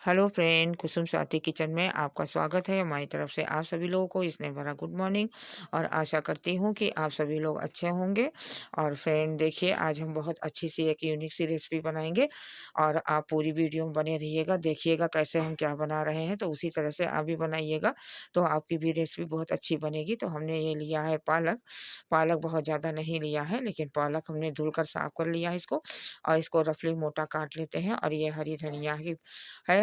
Hello friend, कुसुम Swati kitchen में आपका स्वागत है। हमारी तरफ से आप सभी लोगों को इसने भरा गुड मॉर्निंग और आशा करती हूँ कि आप सभी लोग अच्छे होंगे। और फ्रेंड देखिए, आज हम बहुत अच्छी सी एक यूनिक सी रेसिपी बनाएंगे और आप पूरी वीडियो में बने रहिएगा, देखिएगा कैसे हम क्या बना रहे हैं। तो उसी तरह से आप भी बनाइएगा तो आपकी भी रेसिपी बहुत अच्छी बनेगी। तो हमने ये लिया है पालक। पालक बहुत ज़्यादा नहीं लिया है, लेकिन पालक हमने धुलकर साफ कर लिया है इसको, और इसको रफली मोटा काट लेते हैं। और ये हरी धनिया है,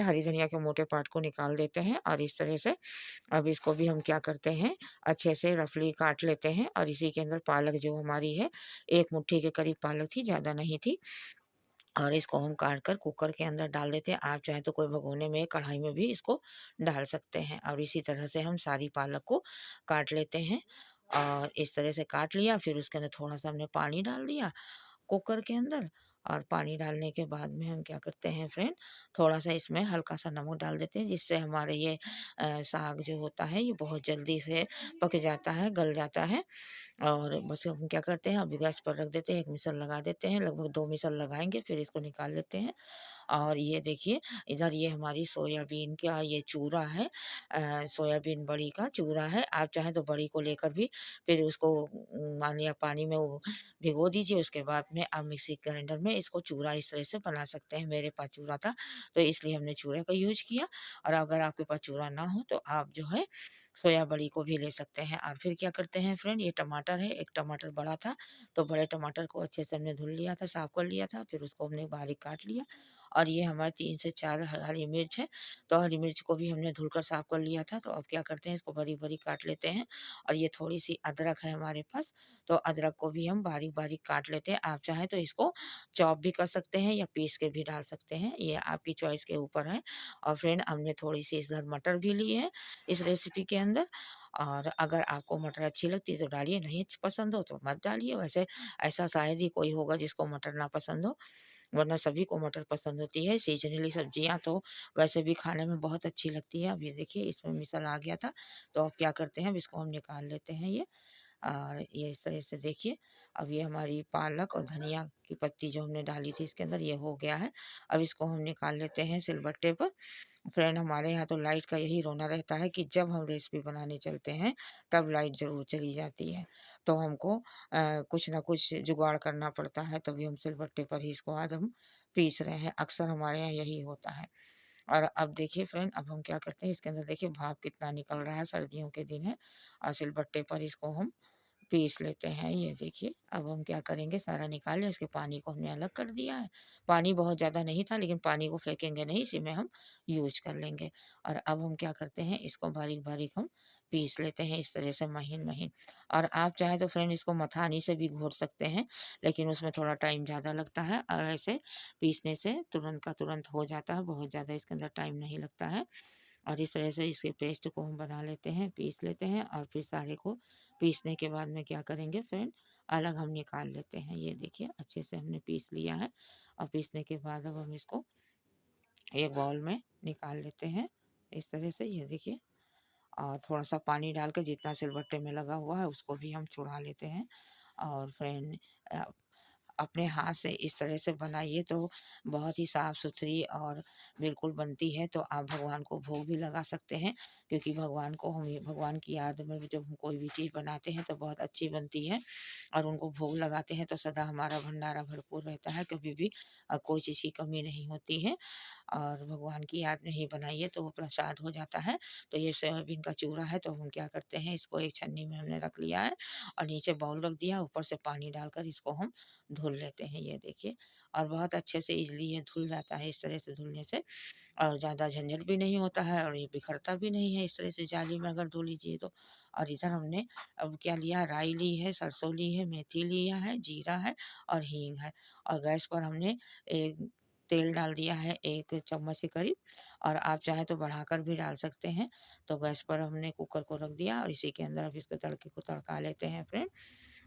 हरी धनिया के मोटे पार्ट को निकाल देते हैं। और इस तरह से अब इसको भी हम क्या करते हैं, अच्छे से रफली काट लेते हैं। और इसी के अंदर पालक जो हमारी है, एक मुट्ठी के करीब पालक थी, ज़्यादा नहीं थी। और इसको हम काट कर कुकर के अंदर डाल देते हैं। आप चाहे तो कोई भगोने में, कढ़ाई में भी इसको डाल सकते हैं। और इसी तरह से हम सारी पालक को काट लेते हैं। और इस तरह से काट लिया, फिर उसके अंदर थोड़ा सा हमने पानी डाल दिया कुकर के अंदर। और पानी डालने के बाद में हम क्या करते हैं फ्रेंड, थोड़ा सा इसमें हल्का सा नमक डाल देते हैं, जिससे हमारे ये साग जो होता है ये बहुत जल्दी से पक जाता है, गल जाता है। और बस हम क्या करते हैं, अभी गैस पर रख देते हैं, एक मिसल लगा देते हैं, लगभग 2 मिसल लगाएंगे, फिर इसको निकाल लेते हैं। और ये देखिए, इधर ये हमारी सोयाबीन का ये चूरा है, सोयाबीन बड़ी का चूरा है। आप चाहें तो बड़ी को लेकर भी फिर उसको मान लिया पानी में वो भिगो दीजिए, उसके बाद में आप मिक्सी ग्राइंडर में इसको चूरा इस तरह से बना सकते हैं। मेरे पास चूरा था तो इसलिए हमने चूरे का यूज किया। और अगर आपके पास चूरा ना हो तो आप जो है सोया बड़ी को भी ले सकते हैं। और फिर क्या करते हैं फ्रेंड, ये टमाटर है, एक टमाटर बड़ा था, तो बड़े टमाटर को अच्छे से हमने धुल लिया था, साफ कर लिया था, फिर उसको हमने बारीक काट लिया। और ये हमारे 3 से 4 हरी मिर्च है, तो हरी मिर्च को भी हमने धुलकर साफ कर लिया था। तो अब क्या करते हैं, इसको बारीक-बारीक काट लेते हैं। और ये थोड़ी-सी अदरक है हमारे पास, तो अदरक को भी हम बारीक-बारीक काट लेते हैं। आप चाहें तो इसको चॉप भी कर सकते हैं या पीस के भी डाल सकते हैं, ये आपकी चॉइस के ऊपर है। और फ्रेंड हमने थोड़ी-सी इधर मटर भी ली है इस रेसिपी के अंदर। और अगर आपको मटर अच्छी लगती है तो डालिए, नहीं पसंद हो तो मत डालिए। वैसे ऐसा शायद ही कोई होगा जिसको मटर ना पसंद हो, वरना सभी को मटर पसंद होती है। सीज़नली सब्जियाँ तो वैसे भी खाने में बहुत अच्छी लगती है। अब ये देखिए, इसमें मिसल आ गया था, तो अब क्या करते हैं, अब इसको हम निकाल लेते हैं ये। और ये इस तरह से देखिए, अब ये हमारी पालक और धनिया की पत्ती जो हमने डाली थी इसके अंदर, ये हो गया है। अब इसको हम निकाल लेते हैं सिलबट्टे पर। फ्रेंड हमारे यहाँ तो लाइट का यही रोना रहता है कि जब हम रेसिपी बनाने चलते हैं तब लाइट ज़रूर चली जाती है। तो हमको कुछ ना कुछ जुगाड़ करना पड़ता है, तभी हम सिलबट्टे पर ही इसको आज हम पीस रहे हैं। अक्सर हमारे यहाँ यही होता है। और अब देखिए फ्रेंड, अब हम क्या करते हैं, इसके अंदर देखिए भाप कितना निकल रहा है, सर्दियों के दिन है। और सिलबट्टे पर इसको हम पीस लेते हैं। ये देखिए, अब हम क्या करेंगे, सारा निकाल लिया, इसके पानी को हमने अलग कर दिया है। पानी बहुत ज़्यादा नहीं था, लेकिन पानी को फेंकेंगे नहीं, इसी में हम यूज कर लेंगे। और अब हम क्या करते हैं, इसको बारीक-बारीक हम पीस लेते हैं इस तरह से महीन-महीन। और आप चाहे तो फ्रेंड इसको मथानी से भी घोट सकते हैं, लेकिन उसमें थोड़ा टाइम ज़्यादा लगता है। और ऐसे पीसने से तुरंत का तुरंत हो जाता है, बहुत ज़्यादा इसके अंदर टाइम नहीं लगता है। और इस तरह से इसके पेस्ट को हम बना लेते हैं, पीस लेते हैं। और फिर सारे को पीसने के बाद में क्या करेंगे फ्रेंड, अलग हम निकाल लेते हैं। ये देखिए, अच्छे से हमने पीस लिया है। और पीसने के बाद अब हम इसको एक बाउल में निकाल लेते हैं इस तरह से, ये देखिए। और थोड़ा सा पानी डाल के जितना सिलबट्टे में लगा हुआ है उसको भी हम छुड़ा लेते हैं। और फ्रेंड अपने हाथ से इस तरह से बनाइए तो बहुत ही साफ सुथरी और बिल्कुल बनती है। तो आप भगवान को भोग भी लगा सकते हैं, क्योंकि भगवान को हम भगवान की याद में भी जब हम कोई भी चीज़ बनाते हैं तो बहुत अच्छी बनती है। और उनको भोग लगाते हैं तो सदा हमारा भंडारा भरपूर रहता है, कभी भी कोई चीज़ की कमी नहीं होती है। और भगवान की याद में ही बनाइए तो वो प्रसाद हो जाता है। तो ये सोयाबीन का चूरा है, तो हम क्या करते हैं, इसको एक छन्नी में हमने रख लिया है और नीचे बाउल रख दिया, ऊपर से पानी डालकर इसको हम धुल लेते हैं, ये देखिए। और बहुत अच्छे से ईज़िली ये धुल जाता है इस तरह से धुलने से। और ज़्यादा झंझट भी नहीं होता है और ये बिखरता भी नहीं है इस तरह से जाली में अगर धो लीजिए तो। और इधर हमने अब क्या लिया, राई ली है, सरसों ली है, मेथी लिया है, जीरा है और हींग है। और गैस पर हमने एक तेल डाल दिया है 1 चम्मच के करीब। और आप चाहें तो बढ़ाकर भी डाल सकते हैं। तो गैस पर हमने कुकर को रख दिया और इसी के अंदर अब इसके तड़के को तड़का लेते हैं फ्रेंड।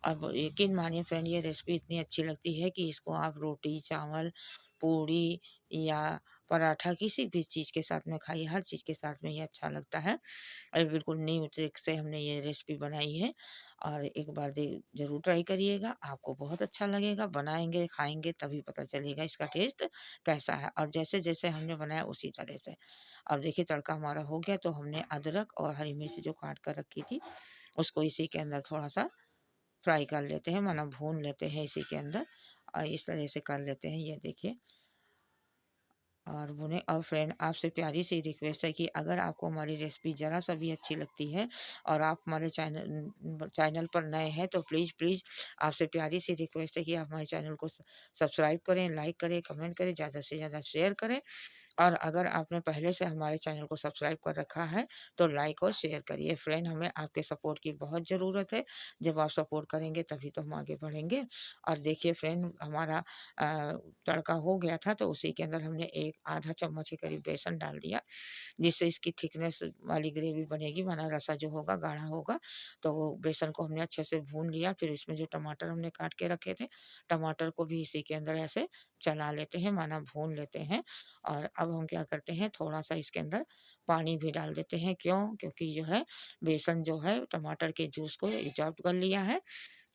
अब यकीन मानिए फ्रेंड, ये रेसिपी इतनी अच्छी लगती है कि इसको आप रोटी, चावल, पूड़ी या पराठा किसी भी चीज़ के साथ में खाइए, हर चीज़ के साथ में ये अच्छा लगता है। बिल्कुल न्यू ट्रिक से हमने ये रेसिपी बनाई है और एक बार दे ज़रूर ट्राई करिएगा, आपको बहुत अच्छा लगेगा। बनाएँगे, खाएँगे तभी पता चलेगा इसका टेस्ट कैसा है और जैसे-जैसे हमने बनाया उसी तरह से। अब देखिए तड़का हमारा हो गया तो हमने अदरक और हरी मिर्च जो काट कर रखी थी, उसको इसी के अंदर थोड़ा-सा फ्राई कर लेते हैं, माना भून लेते हैं इसी के अंदर और इस तरह से कर लेते हैं, ये देखिए। और भुने और फ्रेंड आपसे प्यारी सी रिक्वेस्ट है कि अगर आपको हमारी रेसिपी ज़रा सा भी अच्छी लगती है और आप हमारे चैनल पर नए हैं तो प्लीज़ प्लीज़ आपसे प्यारी सी रिक्वेस्ट है कि आप हमारे चैनल को सब्सक्राइब करें, लाइक करें, कमेंट करें, ज़्यादा से ज़्यादा शेयर करें और अगर आपने पहले से हमारे चैनल को सब्सक्राइब कर रखा है तो लाइक और शेयर करिए। फ्रेंड हमें आपके सपोर्ट की बहुत ज़रूरत है। जब आप सपोर्ट करेंगे तभी तो हम आगे बढ़ेंगे। और देखिए फ्रेंड हमारा तड़का हो गया था तो उसी के अंदर हमने एक आधा चम्मच के करीब बेसन डाल दिया, जिससे इसकी थिकनेस वाली ग्रेवी बनेगी, माना रसा जो होगा गाढ़ा होगा। तो वो बेसन को हमने अच्छे से भून लिया, फिर इसमें जो टमाटर हमने काट के रखे थे, टमाटर को भी इसी के अंदर ऐसे चला लेते हैं, माना भून लेते हैं। और अब हम क्या करते हैं, थोड़ा-सा इसके अंदर पानी भी डाल देते हैं। क्यों? क्योंकि जो है बेसन जो है टमाटर के जूस को एब्ज़ॉर्ब कर लिया है,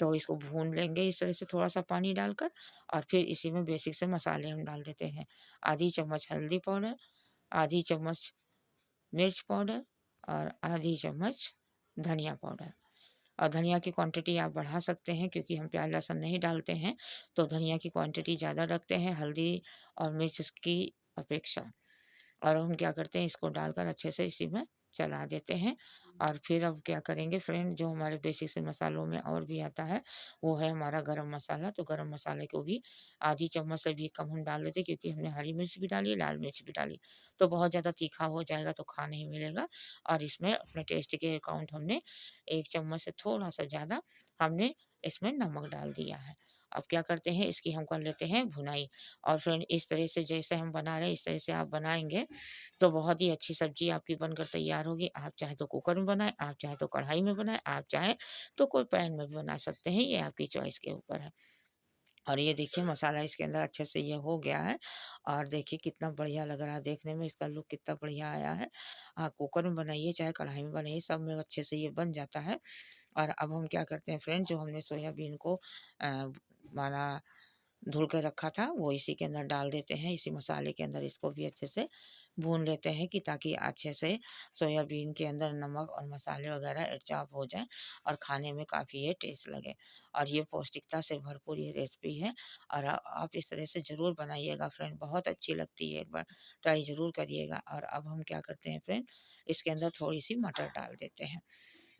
तो इसको भून लेंगे इस तरह से थोड़ा-सा पानी डालकर और फिर इसी में बेसिक से मसाले हम डाल देते हैं। आधी चम्मच हल्दी पाउडर, आधी चम्मच मिर्च पाउडर और आधी चम्मच धनिया पाउडर। और धनिया की क्वांटिटी आप बढ़ा सकते हैं क्योंकि हम प्याज़ लहसुन नहीं डालते हैं, तो धनिया की क्वांटिटी ज़्यादा रखते हैं हल्दी और मिर्च की अपेक्षा। और हम क्या करते हैं इसको डालकर अच्छे से इसी में चला देते हैं और फिर अब क्या करेंगे फ्रेंड, जो हमारे बेसिक से मसालों में और भी आता है वो है हमारा गरम मसाला। तो गरम मसाले को भी आधी चम्मच से भी कम हम डाल देते हैं क्योंकि हमने हरी मिर्च भी डाली, लाल मिर्च भी डाली, तो बहुत ज़्यादा तीखा हो जाएगा तो खा नहीं मिलेगा। और इसमें अपने टेस्ट के अकॉर्डिंग हमने 1 चम्मच से थोड़ा-सा ज़्यादा हमने इसमें नमक डाल दिया है। अब क्या करते हैं इसकी हम कर लेते हैं भुनाई। और फ्रेंड इस तरह से जैसे हम बना रहे हैं इस तरह से आप बनाएँगे तो बहुत ही अच्छी सब्ज़ी आपकी बनकर तैयार होगी। आप चाहे तो कुकर में बनाएँ, आप चाहे तो कढ़ाई में बनाएँ, आप चाहें तो कोई पैन में भी बना सकते हैं, ये आपकी चॉइस के ऊपर है। और ये देखिए मसाला इसके अंदर अच्छे से ये हो गया है और देखिए कितना बढ़िया लग रहा है देखने में, इसका लुक कितना बढ़िया आया है। कुकर में बनाइए चाहे कढ़ाई में बनाइए, सब में अच्छे से ये बन जाता है। और अब हम क्या करते हैं फ्रेंड, जो हमने सोयाबीन को माना धुल के रखा था वो इसी के अंदर डाल देते हैं, इसी मसाले के अंदर इसको भी अच्छे से भून लेते हैं कि ताकि अच्छे से सोयाबीन के अंदर नमक और मसाले वगैरह एब्ज़ॉर्ब हो जाए और खाने में काफ़ी ये टेस्ट लगे। और ये पौष्टिकता से भरपूर ये रेसिपी है और आप इस तरह से ज़रूर बनाइएगा फ्रेंड, बहुत अच्छी लगती है, एक बार ट्राई ज़रूर करिएगा। और अब हम क्या करते हैं फ्रेंड, इसके अंदर थोड़ी-सी मटर डाल देते हैं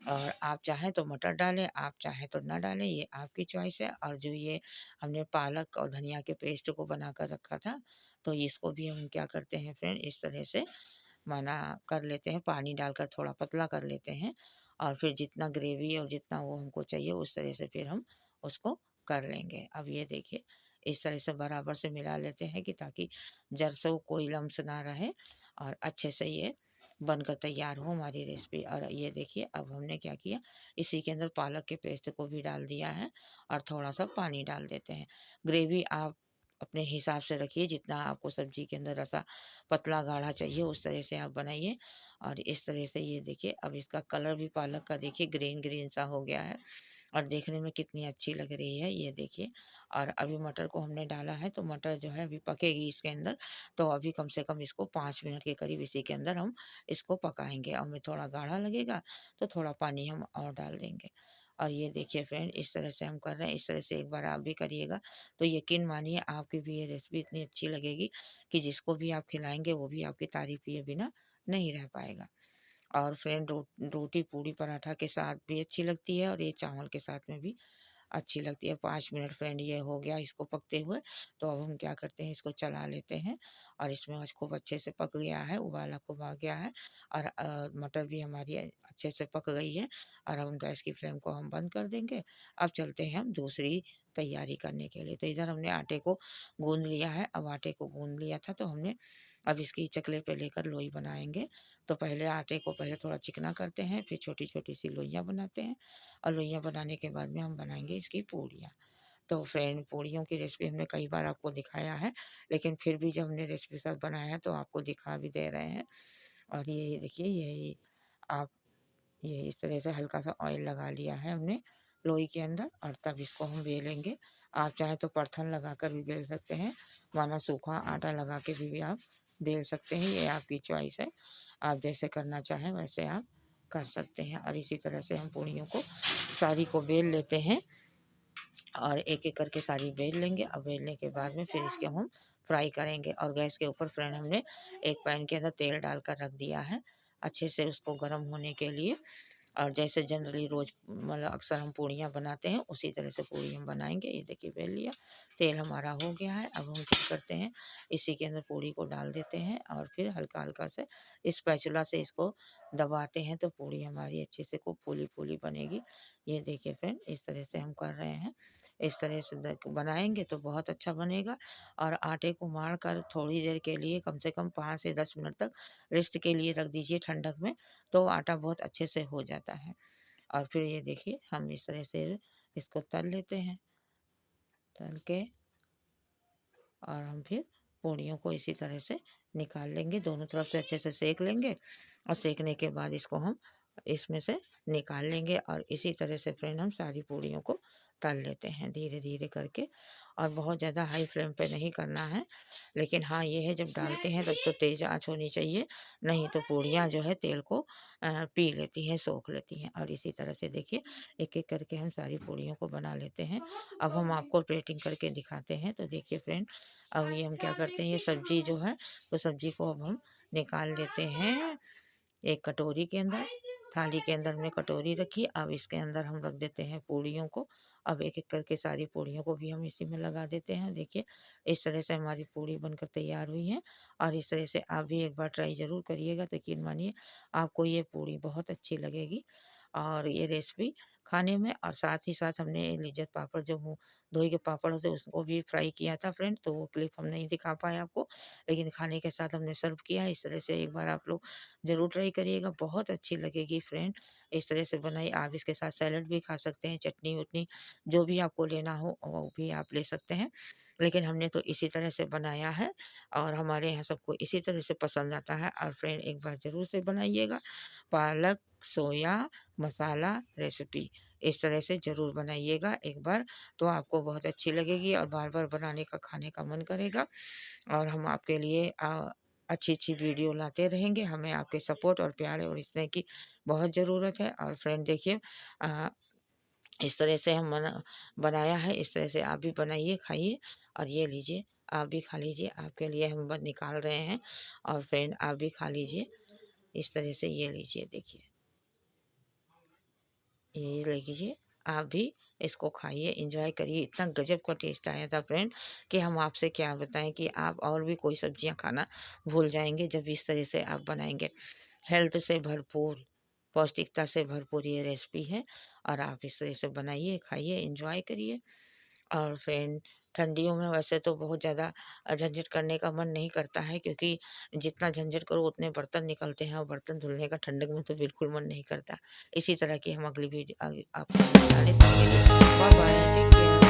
और आप चाहें तो मटर डालें, आप चाहें तो ना डालें, ये आपकी चॉइस है। और जो ये हमने पालक और धनिया के पेस्ट को बनाकर रखा था, तो इसको भी हम क्या करते हैं फ्रेंड, इस तरह से माना कर लेते हैं, पानी डालकर थोड़ा पतला कर लेते हैं और फिर जितना ग्रेवी और जितना वो हमको चाहिए उस तरह से फिर हम उसको कर लेंगे। अब ये देखिए इस तरह से बराबर से मिला लेते हैं कि ताकि जड़ से वो कोई लम्स ना रहे और अच्छे से ये बनकर तैयार हो हमारी रेसिपी। और ये देखिए अब हमने क्या किया, इसी के अंदर पालक के पेस्ट को भी डाल दिया है और थोड़ा-सा पानी डाल देते हैं। ग्रेवी आप अपने हिसाब से रखिए, जितना आपको सब्ज़ी के अंदर रसा पतला गाढ़ा चाहिए उस तरह से आप बनाइए। और इस तरह से ये देखिए अब इसका कलर भी पालक का देखिए ग्रीन ग्रीन सा हो गया है और देखने में कितनी अच्छी लग रही है, ये देखिए। और अभी मटर को हमने डाला है तो मटर जो है अभी पकेगी इसके अंदर, तो अभी कम से कम इसको 5 मिनट के करीब इसी के अंदर हम इसको पकाएँगे और हमें थोड़ा गाढ़ा लगेगा तो थोड़ा पानी हम और डाल देंगे। और ये देखिए फ्रेंड इस तरह से हम कर रहे हैं, इस तरह से एक बार आप भी करिएगा तो यकीन मानिए आपकी भी ये रेसिपी इतनी अच्छी लगेगी कि जिसको भी आप खिलाएँगे वो भी आपकी तारीफ़ किए बिना नहीं रह पाएगा। और फ्रेंड रोटी, पूड़ी, पराठा के साथ भी अच्छी लगती है और ये चावल के साथ में भी अच्छी लगती है। 5 मिनट फ्रेंड ये हो गया इसको पकते हुए, तो अब हम क्या करते हैं इसको चला लेते हैं और इसमें आज खूब अच्छे से पक गया है, उबाला खूब आ गया है और मटर भी हमारी अच्छे से पक गई है और अब हम गैस की फ्लेम को हम बंद कर देंगे। अब चलते हैं हम दूसरी तैयारी करने के लिए। तो इधर हमने आटे को गूँध लिया है, अब आटे को गूँध लिया था तो हमने अब इसकी चकले पे लेकर लोई बनाएँगे। तो पहले आटे को पहले थोड़ा चिकना करते हैं, फिर छोटी-छोटी सी लोइयाँ बनाते हैं और लोइयाँ बनाने के बाद में हम बनाएँगे इसकी पूड़ियाँ। तो फ्रेंड पूड़ियों की रेसिपी हमने कई बार आपको दिखाया है, लेकिन फिर भी जब हमने रेसिपी के साथ बनाया है तो आपको दिखा भी दे रहे हैं। और ये देखिए यही आप ये इस तरह से हल्का-सा ऑयल लगा लिया है हमने लोई के अंदर और तब इसको हम बेलेंगे। आप चाहें तो परथन लगाकर भी बेल सकते हैं, वरना सूखा आटा लगा के भी आप बेल सकते हैं, ये आपकी चॉइस है। आप जैसे करना चाहें वैसे आप कर सकते हैं और इसी तरह से हम पूड़ियों को सारी को बेल लेते हैं और एक-एक करके सारी बेल लेंगे और बेलने के बाद में फिर इसके हम फ्राई करेंगे। और गैस के ऊपर फ्रेंड हमने एक पैन के अंदर तेल डालकर रख दिया है, अच्छे से उसको गर्म होने के लिए। और जैसे जनरली रोज़ मतलब अक्सर हम पूड़ियाँ बनाते हैं, उसी तरह से पूड़ी हम बनाएँगे। ये देखिए बेल लिया, तेल हमारा हो गया है। अब हम क्या करते हैं, इसी के अंदर पूड़ी को डाल देते हैं और फिर हल्का-हल्का से स्पैचुला से इसको दबाते हैं तो पूड़ी हमारी अच्छे से खूब फूली-फूली बनेगी। ये देखिए फ्रेंड इस तरह से हम कर रहे हैं। इस तरह से बनाएँगे तो बहुत अच्छा बनेगा। और आटे को माड़ कर थोड़ी देर के लिए कम से कम 5 से 10 मिनट तक रेस्ट के लिए रख दीजिए ठंडक में, तो आटा बहुत अच्छे से हो जाता है। और फिर ये देखिए हम इस तरह से इसको तल लेते हैं, तल के और हम फिर पूड़ियों को इसी तरह से निकाल लेंगे, दोनों तरफ से अच्छे से सेक लेंगे और सेकने के बाद इसको हम इसमें से निकाल लेंगे। और इसी तरह से फ्रेंड हम सारी पूड़ियों को तल लेते हैं धीरे-धीरे करके और बहुत ज़्यादा हाई फ्लेम पे नहीं करना है। लेकिन हाँ, ये है जब डालते हैं तब तो तेज़ आँच होनी चाहिए, नहीं तो पूड़ियाँ जो है तेल को पी लेती हैं, सोख लेती हैं। और इसी तरह से देखिए एक-एक करके हम सारी पूड़ियों को बना लेते हैं। अब हम आपको प्लेटिंग करके दिखाते हैं। तो देखिए फ्रेंड अब ये हम क्या करते हैं, ये सब्ज़ी जो है तो सब्ज़ी को अब हम निकाल लेते हैं एक कटोरी के अंदर। थाली के अंदर हमने कटोरी रखी, अब इसके अंदर हम रख देते हैं पूड़ियों को। अब एक-एक करके सारी पूड़ियों को भी हम इसी में लगा देते हैं। देखिए इस तरह से हमारी पूड़ी बनकर तैयार हुई है और इस तरह से आप भी एक बार ट्राई ज़रूर करिएगा, तो यकीन मानिए आपको ये पूड़ी बहुत अच्छी लगेगी। और ये रेसिपी खाने में और साथ ही साथ हमने लिज्जत पापड़ जो मुँह धोई के पापड़ होते हैं उसको भी फ्राई किया था फ्रेंड, तो वो क्लिप हम नहीं दिखा पाए आपको, लेकिन खाने के साथ हमने सर्व किया है। इस तरह से एक बार आप लोग ज़रूर ट्राई करिएगा, बहुत अच्छी लगेगी फ्रेंड। इस तरह से बनाई, आप इसके साथ सैलेड भी खा सकते हैं, चटनी-वटनी जो भी आपको लेना हो वो भी आप ले सकते हैं। लेकिन हमने तो इसी तरह से बनाया है और हमारे यहाँ सबको इसी तरह से पसंद आता है। और फ्रेंड एक बार ज़रूर से बनाइएगा, पालक सोया मसाला रेसिपी इस तरह से ज़रूर बनाइएगा एक बार, तो आपको बहुत अच्छी लगेगी और बार-बार बनाने का, खाने का मन करेगा। और हम आपके लिए अच्छी-अच्छी वीडियो लाते रहेंगे। हमें आपके सपोर्ट और प्यार और स्नेह की बहुत ज़रूरत है। और फ्रेंड देखिए अ, इस तरह से हम बनाया है, इस तरह से आप भी बनाइए, खाइए। और ये लीजिए, आप भी खा लीजिए, आपके लिए हम निकाल रहे हैं और फ्रेंड आप भी खा लीजिए। इस तरह से ये लीजिए देखिए, ये ले लीजिए, आप भी इसको खाइए, एंजॉय करिए। इतना गजब का टेस्ट आया था फ्रेंड कि हम आपसे क्या बताएं कि आप और भी कोई सब्जियां खाना भूल जाएंगे जब इस तरह से आप बनाएंगे। हेल्थ से भरपूर, पौष्टिकता से भरपूर ये रेसिपी है और आप इस तरह से बनाइए, खाइए, एंजॉय करिए। और फ्रेंड ठंडियों में वैसे तो बहुत ज़्यादा झंझट करने का मन नहीं करता है, क्योंकि जितना झंझट करो उतने बर्तन निकलते हैं और बर्तन धुलने का ठंडक में तो बिल्कुल मन नहीं करता। इसी तरह की हम अगली वीडियो आपको डालें। Bye bye, take care.